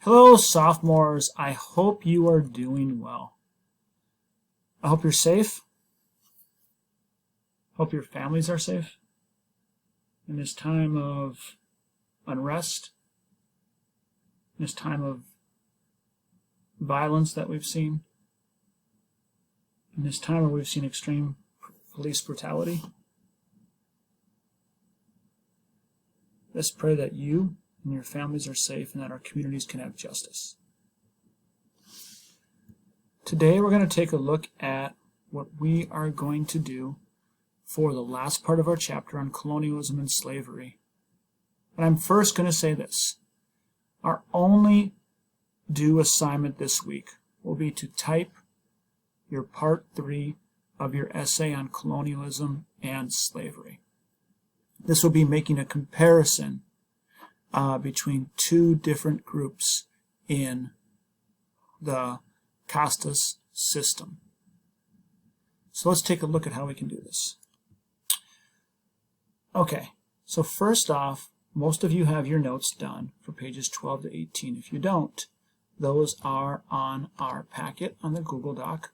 Hello, sophomores. I hope you are doing well. I hope you're safe. Hope your families are safe in this time of unrest, in this time of violence that we've seen, in this time where we've seen extreme police brutality. Let's pray that you and your families are safe and that our communities can have justice. Today we're going to take a look at what we are going to do for the last part of our chapter on colonialism and slavery. And I'm first going to say this. Our only due assignment this week will be to type your part 3 of your essay on colonialism and slavery. This will be making a comparison between two different groups in the Castas system. So let's take a look at how we can do this. Okay, so first off, most of you have your notes done for pages 12 to 18. If you don't, those are on our packet on the Google Doc.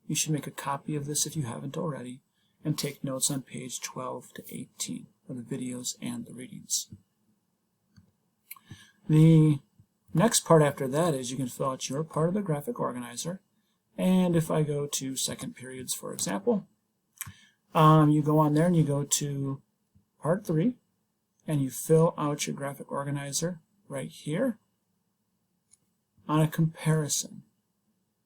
You should make a copy of this if you haven't already, and take notes on page 12 to 18 for the videos and the readings. The next part after that is you can fill out your part of the graphic organizer. And if I go to second periods, for example, you go on there and you go to part 3 and you fill out your graphic organizer right here on a comparison.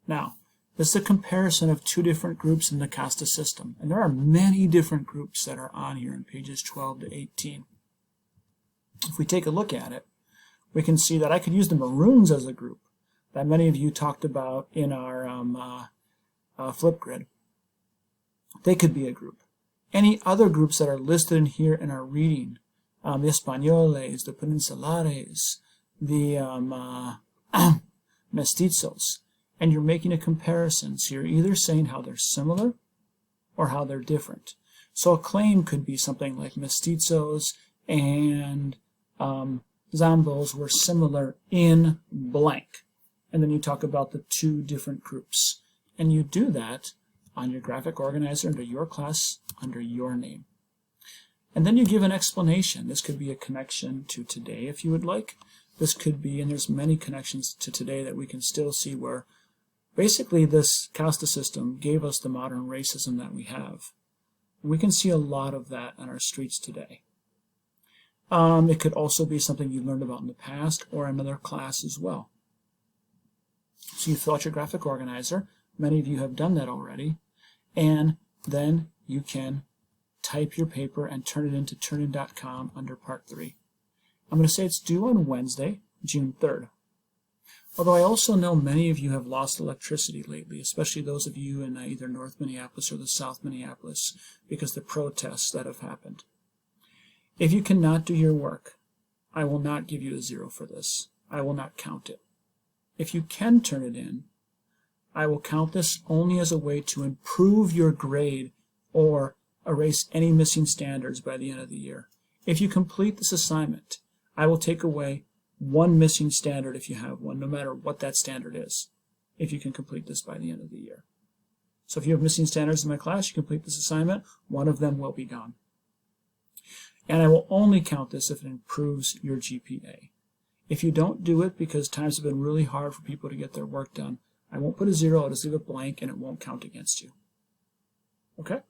Now, this is a comparison of two different groups in the Castas system. And there are many different groups that are on here in pages 12 to 18. If we take a look at it, we can see that I could use the Maroons as a group that many of you talked about in our flip grid. They could be a group. Any other groups that are listed in here in our reading, the Españoles, the Peninsulares, the Mestizos, and you're making a comparison. So you're either saying how they're similar or how they're different. So a claim could be something like Mestizos and Zambos were similar in blank. And then you talk about the two different groups. And you do that on your graphic organizer under your class, under your name. And then you give an explanation. This could be a connection to today if you would like. This could be, and there's many connections to today that we can still see where basically this Casta system gave us the modern racism that we have. We can see a lot of that on our streets today. It could also be something you learned about in the past or another class as well. So you fill out your graphic organizer. Many of you have done that already. And then you can type your paper and turn it into turnitin.com under part 3. I'm going to say it's due on Wednesday, June 3rd. Although I also know many of you have lost electricity lately, especially those of you in either North Minneapolis or the South Minneapolis, because of the protests that have happened. If you cannot do your work, I will not give you a 0 for this. I will not count it. If you can turn it in, I will count this only as a way to improve your grade or erase any missing standards by the end of the year. If you complete this assignment, I will take away one missing standard if you have one, no matter what that standard is, if you can complete this by the end of the year. So if you have missing standards in my class, you complete this assignment, one of them will be gone. And I will only count this if it improves your GPA. If you don't do it because times have been really hard for people to get their work done, I won't put a 0, I'll just leave it blank and it won't count against you. Okay?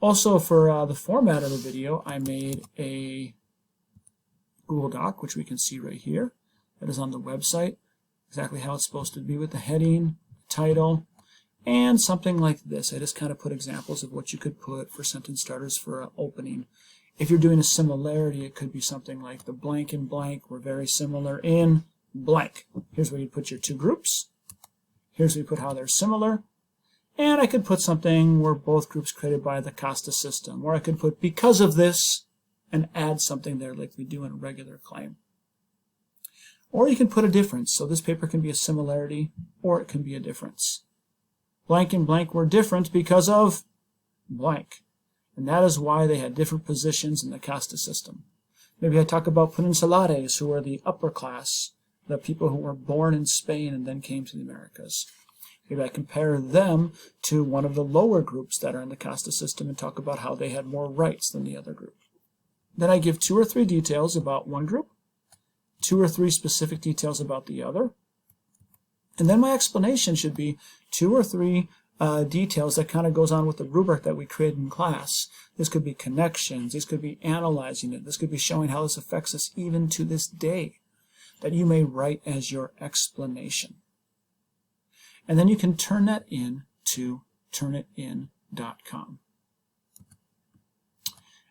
Also, for the format of the video, I made a Google Doc, which we can see right here. That is on the website, exactly how it's supposed to be with the heading, title, and something like this. I just kind of put examples of what you could put for sentence starters for an opening. If you're doing a similarity, it could be something like the blank and blank were very similar in blank. Here's where you put your two groups. Here's where you put how they're similar. And I could put something where both groups created by the Casta system, or I could put because of this and add something there like we do in a regular claim. Or you can put a difference. So this paper can be a similarity or it can be a difference. Blank and blank were different because of blank. And that is why they had different positions in the Casta system. Maybe I talk about Peninsulares, who are the upper class, the people who were born in Spain and then came to the Americas. Maybe I compare them to one of the lower groups that are in the Casta system and talk about how they had more rights than the other group. Then I give 2 or 3 details about one group, 2 or 3 specific details about the other, and then my explanation should be 2 or 3 details that kind of goes on with the rubric that we created in class. This could be connections, this could be analyzing it, this could be showing how this affects us even to this day, that you may write as your explanation. And then you can turn that in to turnitin.com.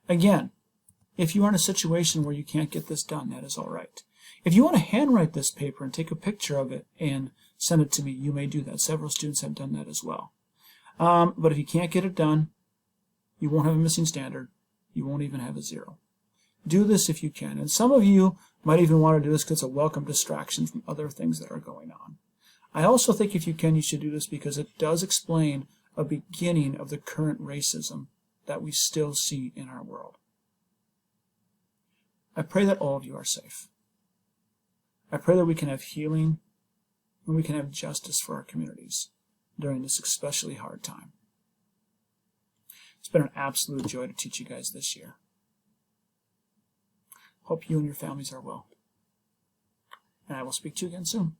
Again, if you are in a situation where you can't get this done, that is all right. If you want to handwrite this paper and take a picture of it and send it to me, you may do that. Several students have done that as well. But if you can't get it done, you won't have a missing standard. You won't even have a 0. Do this if you can. And some of you might even want to do this because it's a welcome distraction from other things that are going on. I also think if you can, you should do this because it does explain a beginning of the current racism that we still see in our world. I pray that all of you are safe. I pray that we can have healing and we can have justice for our communities during this especially hard time. It's been an absolute joy to teach you guys this year. Hope you and your families are well. And I will speak to you again soon.